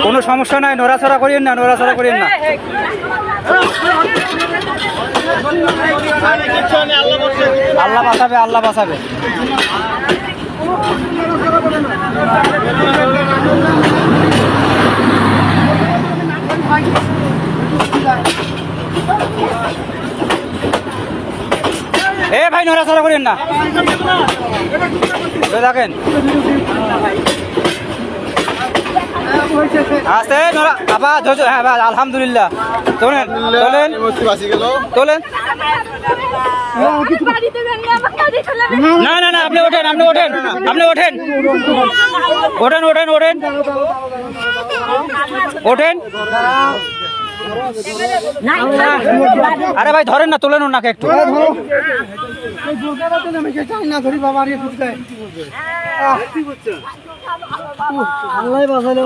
কোনো সমস্যা নাই, নড়াচড়া করিয়েন না, নড়াচড়া করিয়েন না। আল্লাহ বাঁচাবে, আল্লাহ বাঁচাবে। এ ভাই নড়াচড়া করেন না, দেখেন আস্তে হ্যাঁ ভাই আলহামদুলিল্লাহ। তোলেন তোলেন তোলেন। না না না, আপনি ওঠেন, আপনি ওঠেন, আপনি ওঠেন, ওঠেন ওঠেন ওঠেন ওঠেন। আরে ভাই ধরেন না, তোলেন ওনাকে একটু। আল্লাহ বাঁচালো।